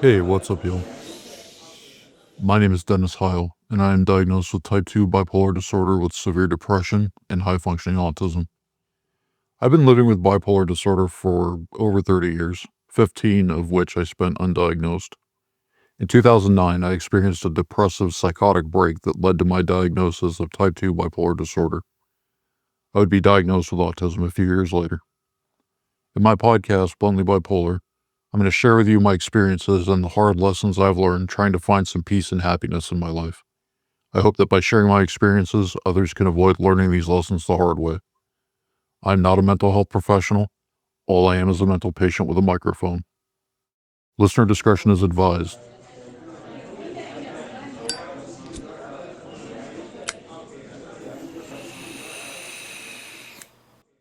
Hey, what's up, y'all? My name is Dennis Heil, and I am diagnosed with type 2 bipolar disorder with severe depression and high functioning autism. I've been living with bipolar disorder for over 30 years, 15 of which I spent undiagnosed. In 2009, I experienced a depressive psychotic break that led to my diagnosis of type 2 bipolar disorder. I would be diagnosed with autism a few years later. In my podcast, Bluntly Bipolar, I'm going to share with you my experiences and the hard lessons I've learned trying to find some peace and happiness in my life. I hope that by sharing my experiences, others can avoid learning these lessons the hard way. I'm not a mental health professional. All I am is a mental patient with a microphone. Listener discretion is advised.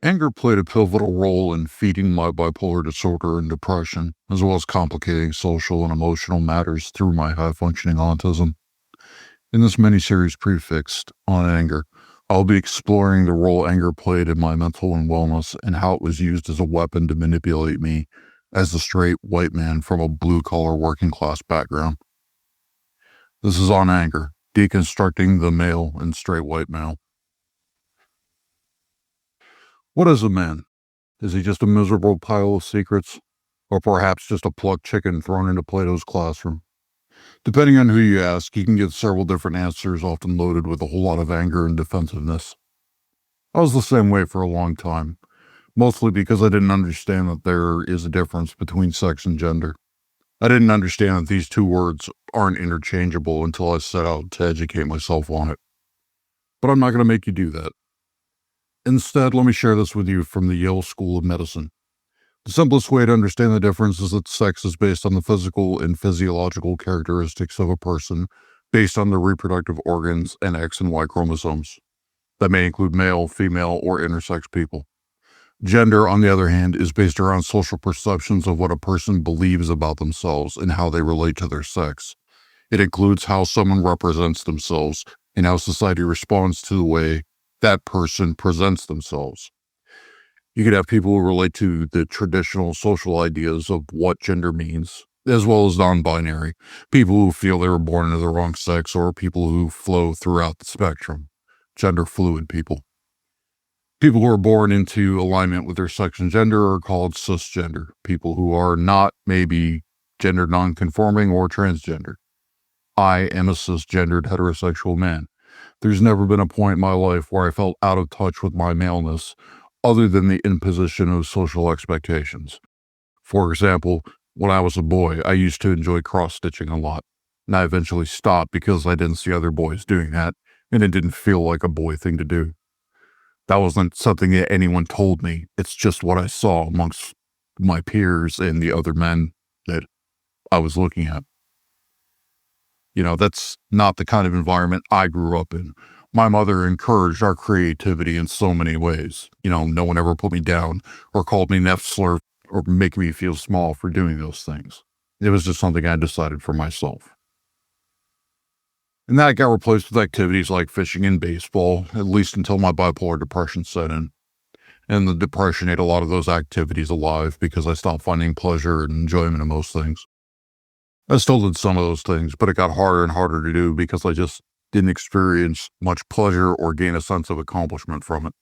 Anger played a pivotal role in feeding my bipolar disorder and depression, as well as complicating social and emotional matters through my high functioning autism. In this mini-series prefixed on anger, I'll be exploring the role anger played in my mental and wellness and how it was used as a weapon to manipulate me as a straight white man from a blue-collar working class background. This is on anger, deconstructing the male and straight white male. What is a man? Is he just a miserable pile of secrets? Or perhaps just a plucked chicken thrown into Plato's classroom? Depending on who you ask, you can get several different answers, often loaded with a whole lot of anger and defensiveness. I was the same way for a long time, mostly because I didn't understand that there is a difference between sex and gender. I didn't understand that these two words aren't interchangeable until I set out to educate myself on it. But I'm not going to make you do that. Instead, let me share this with you from the Yale School of Medicine. The simplest way to understand the difference is that sex is based on the physical and physiological characteristics of a person based on their reproductive organs and X and Y chromosomes. That may include male, female, or intersex people. Gender, on the other hand, is based around social perceptions of what a person believes about themselves and how they relate to their sex. It includes how someone represents themselves and how society responds to the way that person presents themselves. You could have people who relate to the traditional social ideas of what gender means, as well as non-binary, people who feel they were born into the wrong sex, or people who flow throughout the spectrum, gender fluid people. People who are born into alignment with their sex and gender are called cisgender. People who are not maybe gender non-conforming or transgender. I am a cisgendered heterosexual man. There's never been a point in my life where I felt out of touch with my maleness other than the imposition of social expectations. For example, when I was a boy, I used to enjoy cross-stitching a lot, and I eventually stopped because I didn't see other boys doing that, and it didn't feel like a boy thing to do. That wasn't something that anyone told me. It's just what I saw amongst my peers and the other men that I was looking at. That's not the kind of environment I grew up in. My mother encouraged our creativity in so many ways. No one ever put me down or called me an slur or make me feel small for doing those things. It was just something I decided for myself. And that got replaced with activities like fishing and baseball, at least until my bipolar depression set in. And the depression ate a lot of those activities alive because I stopped finding pleasure and enjoyment in most things. I still did some of those things, but it got harder and harder to do because I just didn't experience much pleasure or gain a sense of accomplishment from it.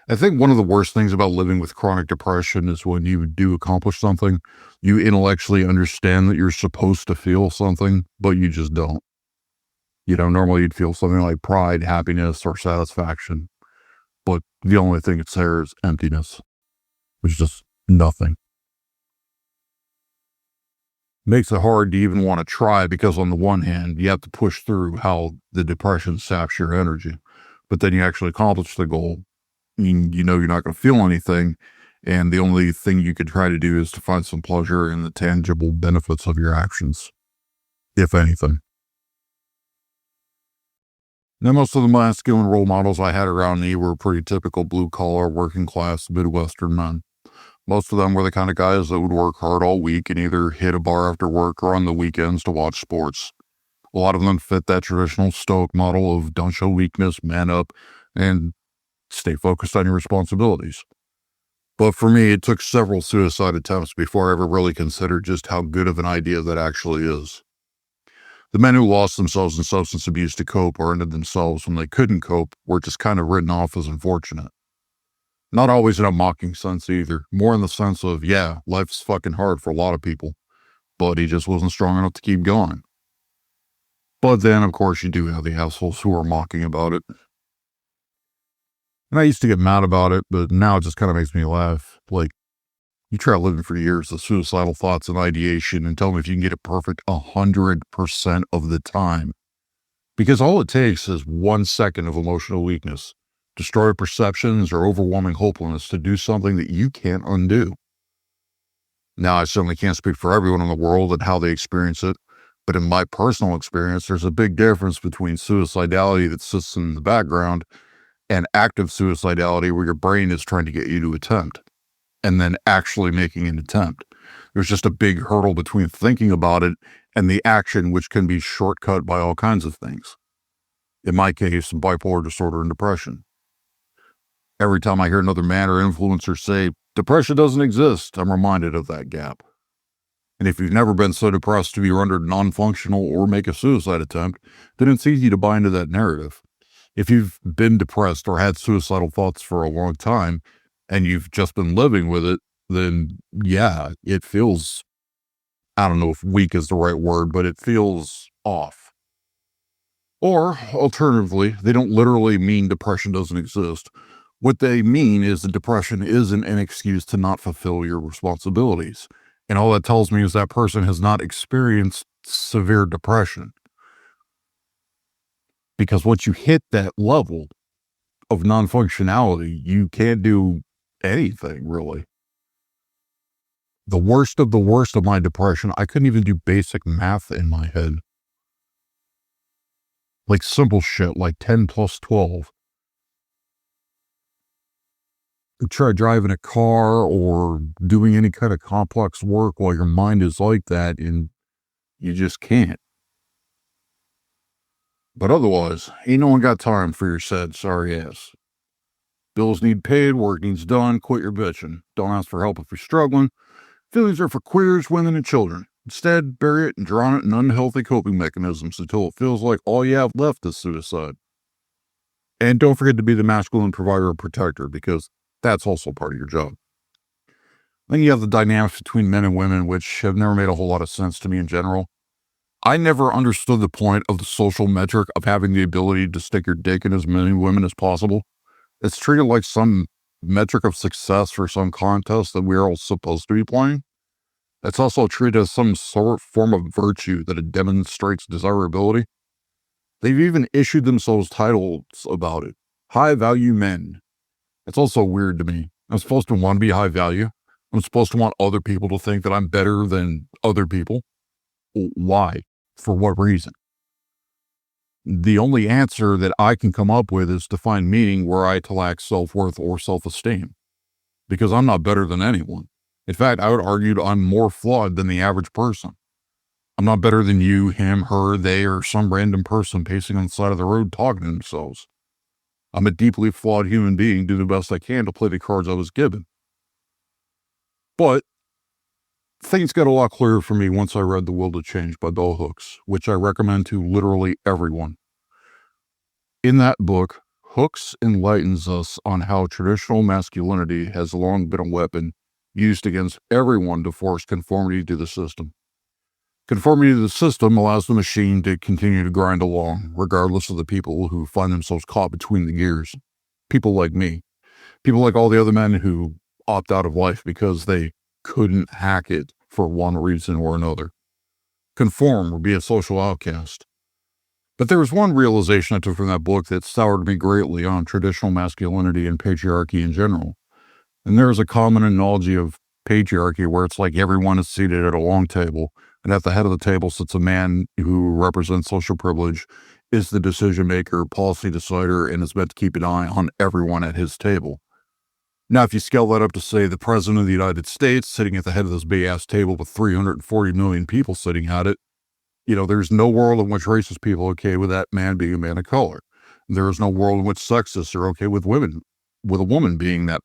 I think one of the worst things about living with chronic depression is when you do accomplish something, you intellectually understand that you're supposed to feel something, but you just don't. Normally you'd feel something like pride, happiness, or satisfaction, but the only thing it's there is emptiness, which is just nothing. Makes it hard to even want to try because on the one hand, you have to push through how the depression saps your energy, but then you actually accomplish the goal. You're not going to feel anything, and the only thing you could try to do is to find some pleasure in the tangible benefits of your actions, if anything. Now, most of the masculine role models I had around me were pretty typical blue-collar, working-class Midwestern men. Most of them were the kind of guys that would work hard all week and either hit a bar after work or on the weekends to watch sports. A lot of them fit that traditional stoic model of don't show weakness, man up, and stay focused on your responsibilities. But for me, it took several suicide attempts before I ever really considered just how good of an idea that actually is. The men who lost themselves in substance abuse to cope or ended themselves when they couldn't cope were just kind of written off as unfortunate. Not always in a mocking sense either, more in the sense of, yeah, life's fucking hard for a lot of people, but he just wasn't strong enough to keep going. But then, of course, you do have the assholes who are mocking about it. And I used to get mad about it, but now it just kind of makes me laugh. Like, you try living for years of suicidal thoughts and ideation and tell me if you can get it perfect 100% of the time. Because all it takes is 1 second of emotional weakness, destroyed perceptions, or overwhelming hopelessness to do something that you can't undo. Now, I certainly can't speak for everyone in the world and how they experience it, but in my personal experience, there's a big difference between suicidality that sits in the background and active suicidality where your brain is trying to get you to attempt and then actually making an attempt. There's just a big hurdle between thinking about it and the action, which can be shortcut by all kinds of things. In my case, bipolar disorder and depression. Every time I hear another man or influencer say, depression doesn't exist, I'm reminded of that gap. And if you've never been so depressed to be rendered non-functional or make a suicide attempt, then it's easy to buy into that narrative. If you've been depressed or had suicidal thoughts for a long time and you've just been living with it, then yeah, it feels, I don't know if weak is the right word, but it feels off. Or alternatively, they don't literally mean depression doesn't exist. What they mean is that depression isn't an excuse to not fulfill your responsibilities. And all that tells me is that person has not experienced severe depression. Because once you hit that level of non-functionality, you can't do anything really. The worst of my depression, I couldn't even do basic math in my head. Like simple shit, like 10 plus 12. Try driving a car or doing any kind of complex work while your mind is like that, and you just can't. But otherwise, ain't no one got time for your sad, sorry ass. Bills need paid, work needs done, quit your bitching. Don't ask for help if you're struggling. Feelings are for queers, women, and children. Instead, bury it and drown it in unhealthy coping mechanisms until it feels like all you have left is suicide. And don't forget to be the masculine provider and protector, because that's also part of your job. Then you have the dynamics between men and women, which have never made a whole lot of sense to me in general. I never understood the point of the social metric of having the ability to stick your dick in as many women as possible. It's treated like some metric of success for some contest that we're all supposed to be playing. It's also treated as some sort form of virtue that it demonstrates desirability. They've even issued themselves titles about it. High value men. It's also weird to me. I'm supposed to want to be high value. I'm supposed to want other people to think that I'm better than other people. Why? For what reason? The only answer that I can come up with is to find meaning where I lack self-worth or self-esteem. Because I'm not better than anyone. In fact, I would argue I'm more flawed than the average person. I'm not better than you, him, her, they, or some random person pacing on the side of the road talking to themselves. I'm a deeply flawed human being, do the best I can to play the cards I was given. But things got a lot clearer for me once I read The Will to Change by Bell Hooks, which I recommend to literally everyone. In that book, Hooks enlightens us on how traditional masculinity has long been a weapon used against everyone to force conformity to the system. Conformity to the system allows the machine to continue to grind along, regardless of the people who find themselves caught between the gears. People like me. People like all the other men who opt out of life because they couldn't hack it for one reason or another. Conform or be a social outcast. But there was one realization I took from that book that soured me greatly on traditional masculinity and patriarchy in general. And there is a common analogy of patriarchy where it's like everyone is seated at a long table, and at the head of the table sits a man who represents social privilege, is the decision maker, policy decider, and is meant to keep an eye on everyone at his table. Now, if you scale that up to, say, the President of the United States sitting at the head of this big-ass table with 340 million people sitting at it, there's no world in which racist people are okay with that man being a man of color. There is no world in which sexists are okay with women, with a woman being that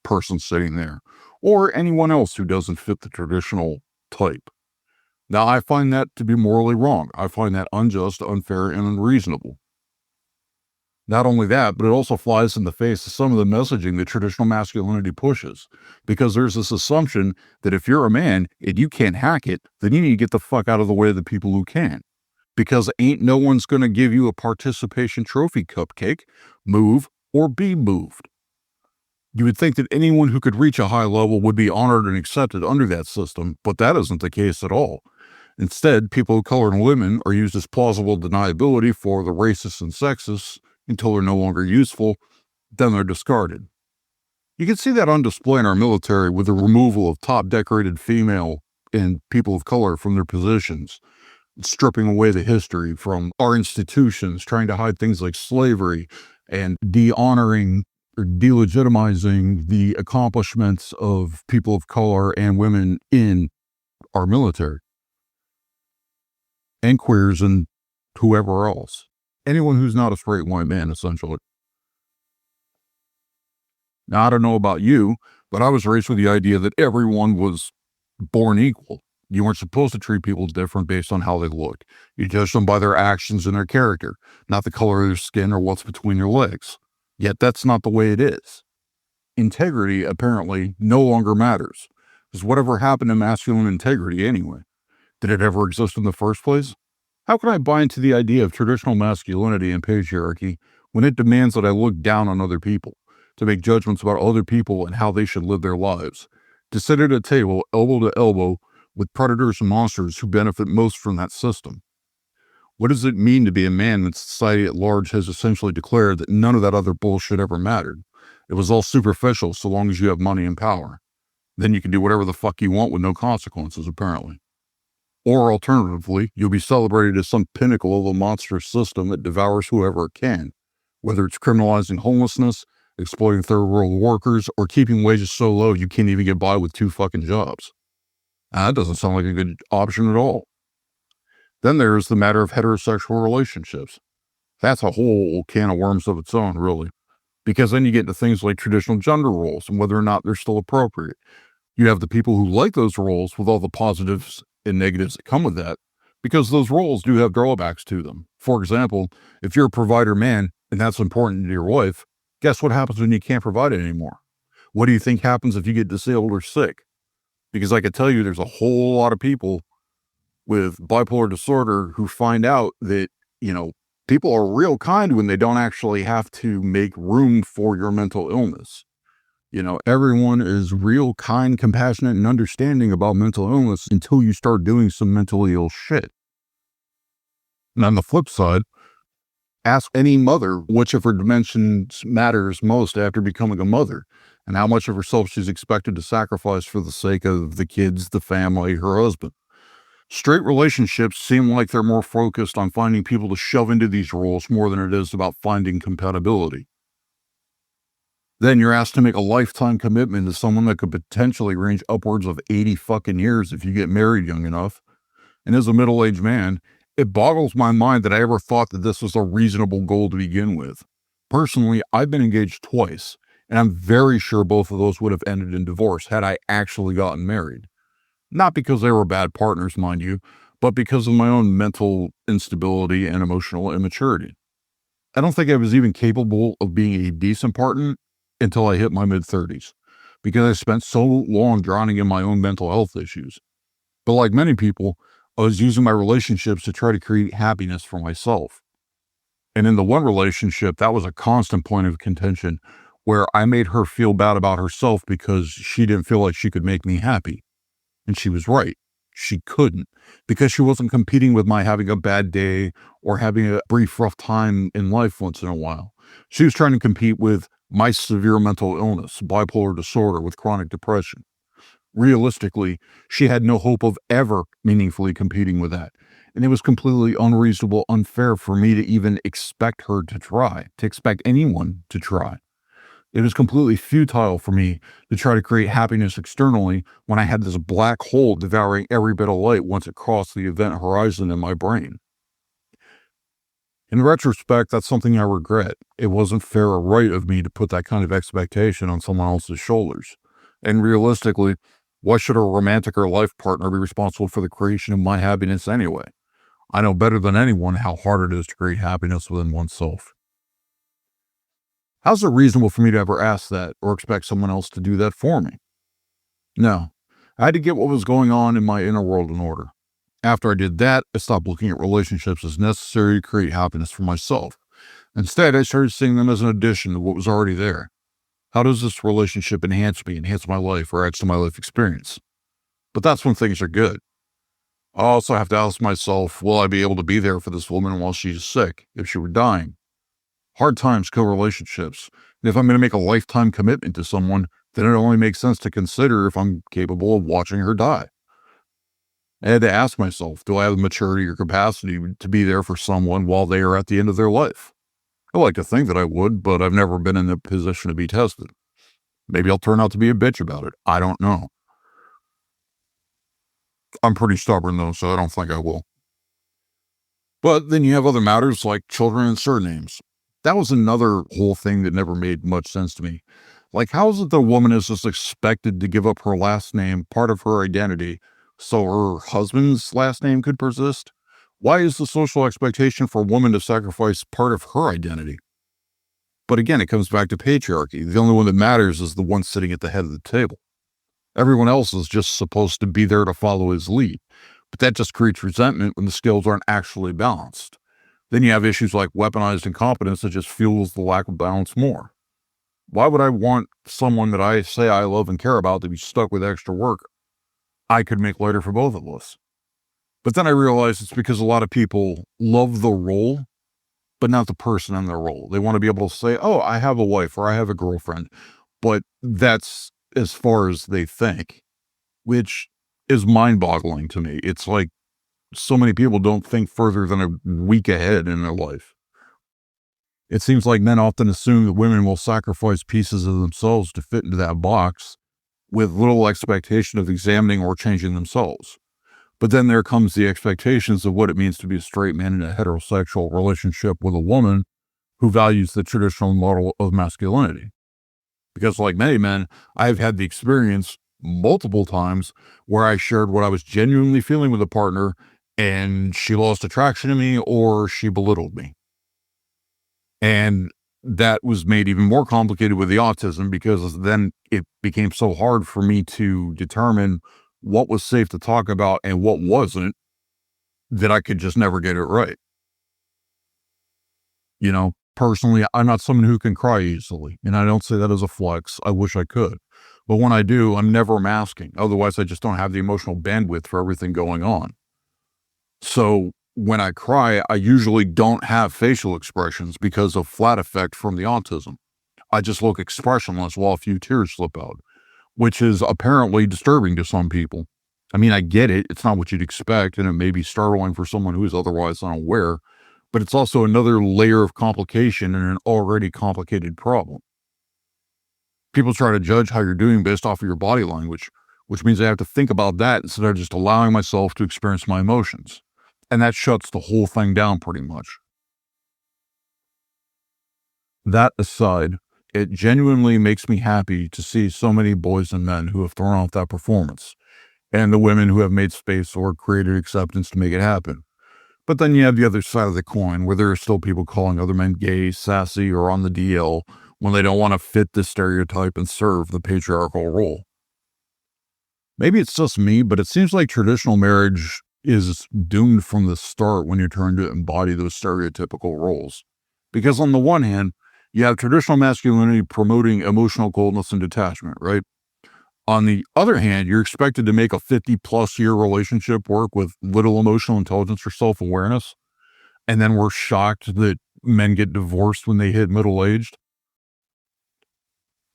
person sitting there, or anyone else who doesn't fit the traditional type. Now, I find that to be morally wrong. I find that unjust, unfair, and unreasonable. Not only that, but it also flies in the face of some of the messaging that traditional masculinity pushes, because there's this assumption that if you're a man and you can't hack it, then you need to get the fuck out of the way of the people who can. Because ain't no one's going to give you a participation trophy cupcake, move, or be moved. You would think that anyone who could reach a high level would be honored and accepted under that system, but that isn't the case at all. Instead, people of color and women are used as plausible deniability for the racists and sexists until they're no longer useful, then they're discarded. You can see that on display in our military with the removal of top decorated female and people of color from their positions, stripping away the history from our institutions, trying to hide things like slavery and de-honoring or delegitimizing the accomplishments of people of color and women in our military and queers and whoever else. Anyone who's not a straight white man, essentially. Now, I don't know about you, but I was raised with the idea that everyone was born equal. You weren't supposed to treat people different based on how they look. You judge them by their actions and their character, not the color of their skin or what's between their legs. Yet that's not the way it is. Integrity, apparently, no longer matters. Because whatever happened to masculine integrity anyway? Did it ever exist in the first place? How can I buy into the idea of traditional masculinity and patriarchy when it demands that I look down on other people, to make judgments about other people and how they should live their lives, to sit at a table elbow to elbow with predators and monsters who benefit most from that system? What does it mean to be a man when society at large has essentially declared that none of that other bullshit ever mattered? It was all superficial so long as you have money and power. Then you can do whatever the fuck you want with no consequences, apparently. Or alternatively, you'll be celebrated as some pinnacle of a monstrous system that devours whoever it can, whether it's criminalizing homelessness, exploiting third world workers, or keeping wages so low you can't even get by with 2 fucking jobs. That doesn't sound like a good option at all. Then there's the matter of heterosexual relationships. That's a whole can of worms of its own, really, because then you get into things like traditional gender roles and whether or not they're still appropriate. You have the people who like those roles with all the positives and negatives that come with that, because those roles do have drawbacks to them. For example, if you're a provider man and that's important to your wife, guess what happens when you can't provide it anymore? What do you think happens if you get disabled or sick? Because I can tell you there's a whole lot of people with bipolar disorder who find out that, people are real kind when they don't actually have to make room for your mental illness. Everyone is real kind, compassionate, and understanding about mental illness until you start doing some mentally ill shit. And on the flip side, ask any mother which of her dimensions matters most after becoming a mother, and how much of herself she's expected to sacrifice for the sake of the kids, the family, her husband. Straight relationships seem like they're more focused on finding people to shove into these roles more than it is about finding compatibility. Then you're asked to make a lifetime commitment to someone that could potentially range upwards of 80 fucking years if you get married young enough. And as a middle-aged man, it boggles my mind that I ever thought that this was a reasonable goal to begin with. Personally, I've been engaged twice, and I'm very sure both of those would have ended in divorce had I actually gotten married. Not because they were bad partners, mind you, but because of my own mental instability and emotional immaturity. I don't think I was even capable of being a decent partner until I hit my mid-30s, because I spent so long drowning in my own mental health issues. But like many people, I was using my relationships to try to create happiness for myself. And in the one relationship, that was a constant point of contention, where I made her feel bad about herself because she didn't feel like she could make me happy. And she was right. She couldn't, because she wasn't competing with my having a bad day or having a brief rough time in life once in a while. She was trying to compete with my severe mental illness, bipolar disorder with chronic depression. Realistically, she had no hope of ever meaningfully competing with that. And it was completely unreasonable, unfair for me to even expect her to try, to expect anyone to try. It was completely futile for me to try to create happiness externally when I had this black hole devouring every bit of light once it crossed the event horizon in my brain. In retrospect, that's something I regret. It wasn't fair or right of me to put that kind of expectation on someone else's shoulders. And realistically, why should a romantic or life partner be responsible for the creation of my happiness anyway? I know better than anyone how hard it is to create happiness within oneself. How's it reasonable for me to ever ask that or expect someone else to do that for me? No. I had to get what was going on in my inner world in order. After I did that, I stopped looking at relationships as necessary to create happiness for myself. Instead, I started seeing them as an addition to what was already there. How does this relationship enhance me, enhance my life, or add to my life experience? But that's when things are good. I also have to ask myself, will I be able to be there for this woman while she's sick, if she were dying? Hard times kill relationships. And if I'm going to make a lifetime commitment to someone, then it only makes sense to consider if I'm capable of watching her die. I had to ask myself, do I have the maturity or capacity to be there for someone while they are at the end of their life? I like to think that I would, but I've never been in a position to be tested. Maybe I'll turn out to be a bitch about it. I don't know. I'm pretty stubborn though, so I don't think I will. But then you have other matters like children and surnames. That was another whole thing that never made much sense to me. Like, how is it that a woman is just expected to give up her last name, part of her identity, so her husband's last name could persist? Why is the social expectation for a woman to sacrifice part of her identity? But again, it comes back to patriarchy. The only one that matters is the one sitting at the head of the table. Everyone else is just supposed to be there to follow his lead. But that just creates resentment when the scales aren't actually balanced. Then you have issues like weaponized incompetence that just fuels the lack of balance more. Why would I want someone that I say I love and care about to be stuck with extra work I could make lighter for both of us? But then I realized it's because a lot of people love the role, but not the person in their role. They want to be able to say, oh, I have a wife or I have a girlfriend, but that's as far as they think, which is mind boggling to me. It's like so many people don't think further than a week ahead in their life. It seems like men often assume that women will sacrifice pieces of themselves to fit into that box with little expectation of examining or changing themselves. But then there comes the expectations of what it means to be a straight man in a heterosexual relationship with a woman who values the traditional model of masculinity. Because, like many men, I've had the experience multiple times where I shared what I was genuinely feeling with a partner and she lost attraction to me or she belittled me. And that was made even more complicated with the autism because then it became so hard for me to determine what was safe to talk about and what wasn't, that I could just never get it right. Personally, I'm not someone who can cry easily, and I don't say that as a flex. I wish I could. But when I do, I'm never masking. Otherwise, I just don't have the emotional bandwidth for everything going on. So when I cry, I usually don't have facial expressions because of flat effect from the autism. I just look expressionless while a few tears slip out, which is apparently disturbing to some people. I mean, I get it. It's not what you'd expect, and it may be startling for someone who is otherwise unaware, but it's also another layer of complication in an already complicated problem. People try to judge how you're doing based off of your body language, which means I have to think about that instead of just allowing myself to experience my emotions. And that shuts the whole thing down pretty much. That aside, it genuinely makes me happy to see so many boys and men who have thrown off that performance, and the women who have made space or created acceptance to make it happen. But then you have the other side of the coin where there are still people calling other men gay, sassy, or on the DL when they don't want to fit the stereotype and serve the patriarchal role. Maybe it's just me, but it seems like traditional marriage is doomed from the start when you're trying to embody those stereotypical roles. Because on the one hand, you have traditional masculinity promoting emotional coldness and detachment, right? On the other hand, you're expected to make a 50-plus year relationship work with little emotional intelligence or self-awareness. And then we're shocked that men get divorced when they hit middle-aged.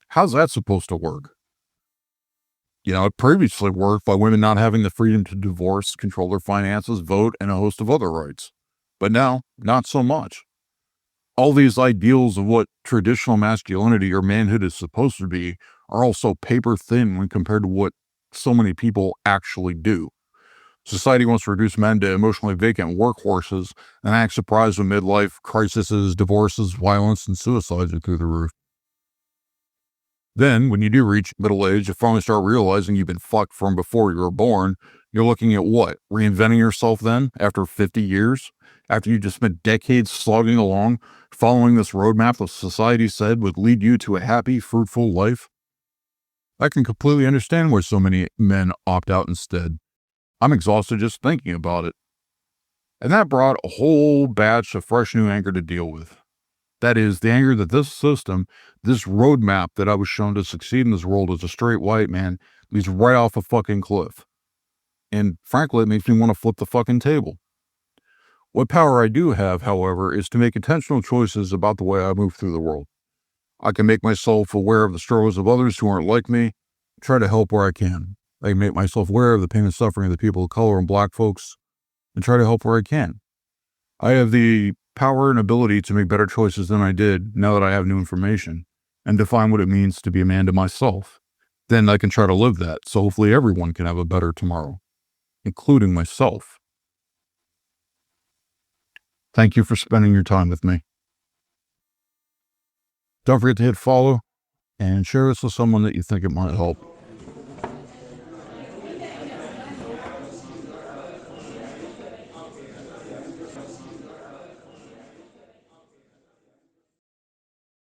How's that supposed to work? It previously worked by women not having the freedom to divorce, control their finances, vote, and a host of other rights. But now, not so much. All these ideals of what traditional masculinity or manhood is supposed to be are also paper thin when compared to what so many people actually do. Society wants to reduce men to emotionally vacant workhorses and act surprised when midlife crises, divorces, violence, and suicides are through the roof. Then, when you do reach middle age, you finally start realizing you've been fucked from before you were born. You're looking at what? Reinventing yourself then after 50 years? After you just spent decades slogging along, following this roadmap that society said would lead you to a happy, fruitful life? I can completely understand why so many men opt out instead. I'm exhausted just thinking about it. And that brought a whole batch of fresh new anger to deal with. That is, the anger that this system, this roadmap that I was shown to succeed in this world as a straight white man, leads right off a fucking cliff. And frankly, it makes me want to flip the fucking table. What power I do have, however, is to make intentional choices about the way I move through the world. I can make myself aware of the struggles of others who aren't like me, try to help where I can. I can make myself aware of the pain and suffering of the people of color and black folks, and try to help where I can. I have the power and ability to make better choices than I did now that I have new information and define what it means to be a man to myself. Then I can try to live that, so hopefully everyone can have a better tomorrow, including myself. Thank you for spending your time with me. Don't forget to hit follow and share this with someone that you think it might help.